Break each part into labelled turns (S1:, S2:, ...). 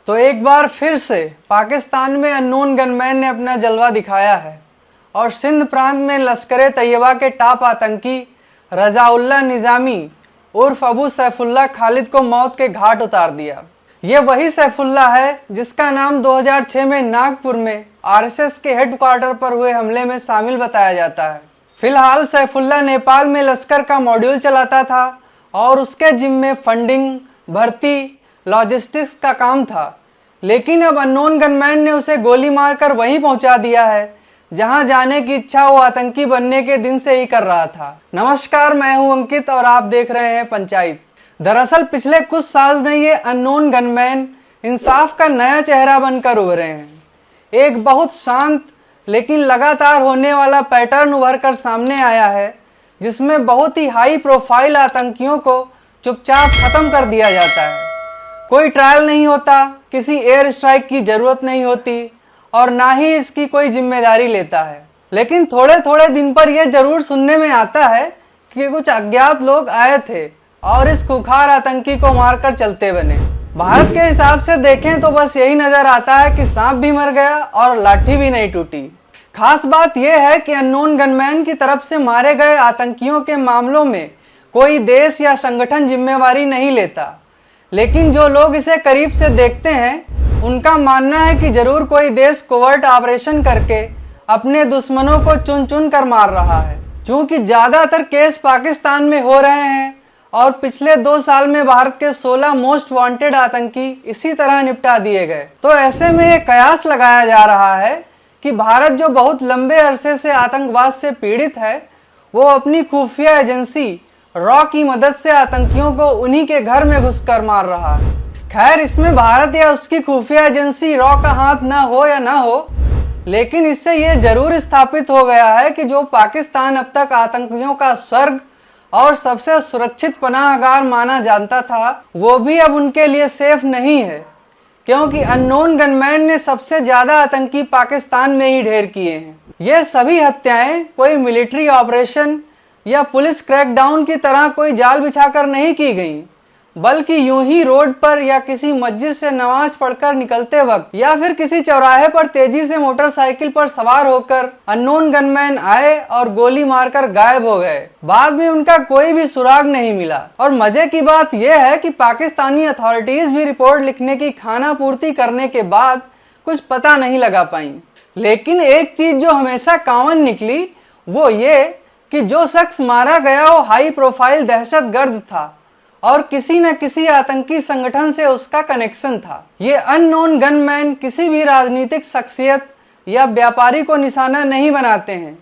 S1: तो एक बार फिर से पाकिस्तान में अननोन गनमैन ने अपना जलवा दिखाया है और सिंध प्रांत में लश्कर तैयबा के टॉप आतंकी रजाउल्लाह निज़ामी उर्फ अबू सैफुल्लाह खालिद को मौत के घाट उतार दिया। ये वही सैफुल्लाह है जिसका नाम 2006 में नागपुर में आरएसएस के हेडक्वार्टर पर हुए हमले में शामिल बताया जाता है। फिलहाल सैफुल्लाह नेपाल में लश्कर का मॉड्यूल चलाता था और उसके जिम्मे फंडिंग, भर्ती, लॉजिस्टिक्स का काम था, लेकिन अब अननोन गनमैन ने उसे गोली मारकर वहीं पहुंचा दिया है जहां जाने की इच्छा वो आतंकी बनने के दिन से ही कर रहा था। नमस्कार, मैं हूं अंकित और आप देख रहे हैं पंचायत। दरअसल पिछले कुछ साल में ये अननोन गनमैन इंसाफ का नया चेहरा बनकर उभरे हैं। एक बहुत शांत लेकिन लगातार होने वाला पैटर्न उभर कर सामने आया है जिसमें बहुत ही हाई प्रोफाइल आतंकियों को चुपचाप खत्म कर दिया जाता है। कोई ट्रायल नहीं होता, किसी एयर स्ट्राइक की जरूरत नहीं होती और ना ही इसकी कोई जिम्मेदारी लेता है। लेकिन थोड़े थोड़े दिन पर यह जरूर सुनने में आता है कि कुछ अज्ञात लोग आए थे और इस खुखार आतंकी को मारकर चलते बने। भारत के हिसाब से देखें तो बस यही नजर आता है कि सांप भी मर गया और लाठी भी नहीं टूटी। खास बात यह है कि अननोन गनमैन की तरफ से मारे गए आतंकियों के मामलों में कोई देश या संगठन जिम्मेवारी नहीं लेता, लेकिन जो लोग इसे करीब से देखते हैं उनका मानना है कि जरूर कोई देश कोवर्ट ऑपरेशन करके अपने दुश्मनों को चुन चुन कर मार रहा है। क्योंकि ज्यादातर केस पाकिस्तान में हो रहे हैं और पिछले 2 साल में भारत के 16 मोस्ट वांटेड आतंकी इसी तरह निपटा दिए गए, तो ऐसे में एक कयास लगाया जा रहा है कि भारत जो बहुत लंबे अरसे से आतंकवाद से पीड़ित है, वो अपनी खुफिया एजेंसी रॉ की मदद से आतंकियों को उन्हीं के घर में घुसकर मार रहा है। खैर, इसमें भारत या उसकी खुफिया एजेंसी रॉ का हाथ ना हो या ना हो, लेकिन इससे यह जरूर स्थापित हो गया है कि जो पाकिस्तान अब तक आतंकियों का स्वर्ग और सबसे सुरक्षित पनाहगार माना जानता था, वो भी अब उनके लिए सेफ नहीं है, क्योंकि अननोन गनमैन ने सबसे ज्यादा आतंकी पाकिस्तान में ही ढेर किए हैं। ये सभी हत्याएं कोई मिलिट्री ऑपरेशन या पुलिस क्रैकडाउन की तरह कोई जाल बिछाकर नहीं की गई, बल्कि यूं ही रोड पर या किसी मस्जिद से नमाज पढ़कर निकलते वक्त या फिर किसी चौराहे पर तेजी से मोटरसाइकिल पर सवार होकर अननोन गनमैन आए और गोली मारकर गायब हो गए। बाद में उनका कोई भी सुराग नहीं मिला। और मजे की बात यह है कि पाकिस्तानी अथॉरिटीज भी रिपोर्ट लिखने की खाना पूर्ति करने के बाद कुछ पता नहीं लगा पाई। लेकिन एक चीज जो हमेशा कॉमन निकली वो ये कि जो शख्स मारा गया वो हाई प्रोफाइल दहशतगर्द था और किसी न किसी आतंकी संगठन से उसका कनेक्शन था। ये अननोन गनमैन किसी भी राजनीतिक शख्सियत या व्यापारी को निशाना नहीं बनाते हैं,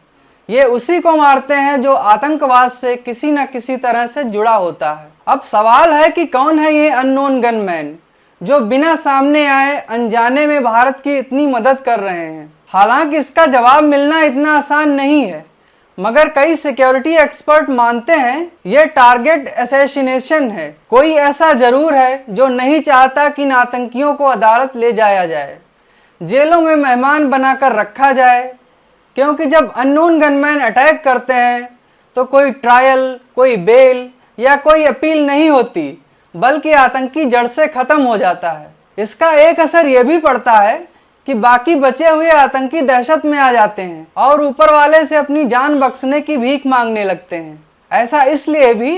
S1: ये उसी को मारते हैं जो आतंकवाद से किसी न किसी तरह से जुड़ा होता है। अब सवाल है कि कौन है ये अननोन गनमैन जो बिना सामने आए अनजाने में भारत की इतनी मदद कर रहे हैं। हालांकि इसका जवाब मिलना इतना आसान नहीं है, मगर कई सिक्योरिटी एक्सपर्ट मानते हैं यह टारगेट असैसिनेशन है। कोई ऐसा जरूर है जो नहीं चाहता कि इन आतंकियों को अदालत ले जाया जाए, जेलों में मेहमान बनाकर रखा जाए, क्योंकि जब अननोन गनमैन अटैक करते हैं तो कोई ट्रायल, कोई बेल या कोई अपील नहीं होती, बल्कि आतंकी जड़ से खत्म हो जाता है। इसका एक असर यह भी पड़ता है कि बाकी बचे हुए आतंकी दहशत में आ जाते हैं और ऊपर वाले से अपनी जान बख्शने की भीख मांगने लगते हैं। ऐसा इसलिए भी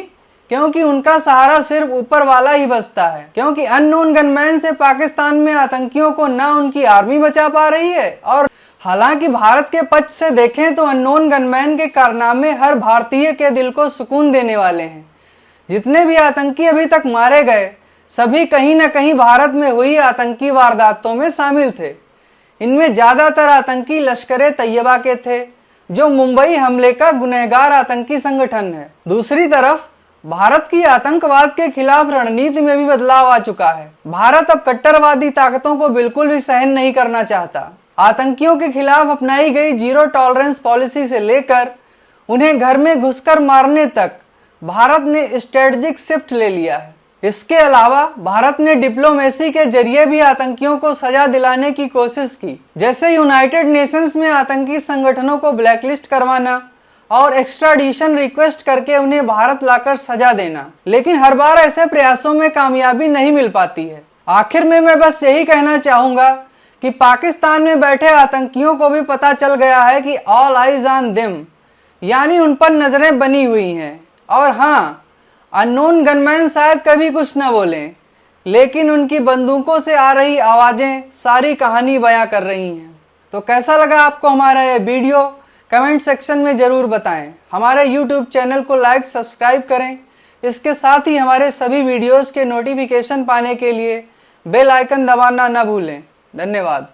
S1: क्योंकि उनका सहारा सिर्फ ऊपर वाला ही बचता है, क्योंकि अननोन गनमैन से पाकिस्तान में आतंकियों को ना उनकी आर्मी बचा पा रही है। और हालांकि भारत के पक्ष से देखें तो अननोन गनमैन के कारनामे हर भारतीय के दिल को सुकून देने वाले हैं। जितने भी आतंकी अभी तक मारे गए सभी कहीं न कहीं भारत में हुई आतंकी वारदातों में शामिल थे। इनमें ज्यादातर आतंकी लश्कर तैयबा के थे, जो मुंबई हमले का गुनहगार आतंकी संगठन है। दूसरी तरफ भारत की आतंकवाद के खिलाफ रणनीति में भी बदलाव आ चुका है। भारत अब कट्टरवादी ताकतों को बिल्कुल भी सहन नहीं करना चाहता। आतंकियों के खिलाफ अपनाई गई जीरो टॉलरेंस पॉलिसी से लेकर उन्हें घर में घुसकर मारने तक भारत ने स्ट्रेटेजिक शिफ्ट ले लिया है। इसके अलावा भारत ने डिप्लोमेसी के जरिए भी आतंकियों को सजा दिलाने की कोशिश की, जैसे यूनाइटेड नेशंस में आतंकी संगठनों को ब्लैकलिस्ट करवाना और एक्स्ट्राडिशन रिक्वेस्ट करके उन्हें भारत लाकर सजा देना। लेकिन हर बार ऐसे प्रयासों में कामयाबी नहीं मिल पाती है। आखिर में मैं बस यही कहना चाहूँगा कि पाकिस्तान में बैठे आतंकियों को भी पता चल गया है कि ऑल आइज ऑन देम, यानी उन पर नज़रें बनी हुई हैं। और हाँ, अननोन गनमैन शायद कभी कुछ न बोलें, लेकिन उनकी बंदूकों से आ रही आवाज़ें सारी कहानी बयां कर रही हैं। तो कैसा लगा आपको हमारा ये वीडियो, कमेंट सेक्शन में ज़रूर बताएं। हमारे YouTube चैनल को लाइक सब्सक्राइब करें। इसके साथ ही हमारे सभी वीडियोस के नोटिफिकेशन पाने के लिए बेल आइकन दबाना न भूलें। धन्यवाद।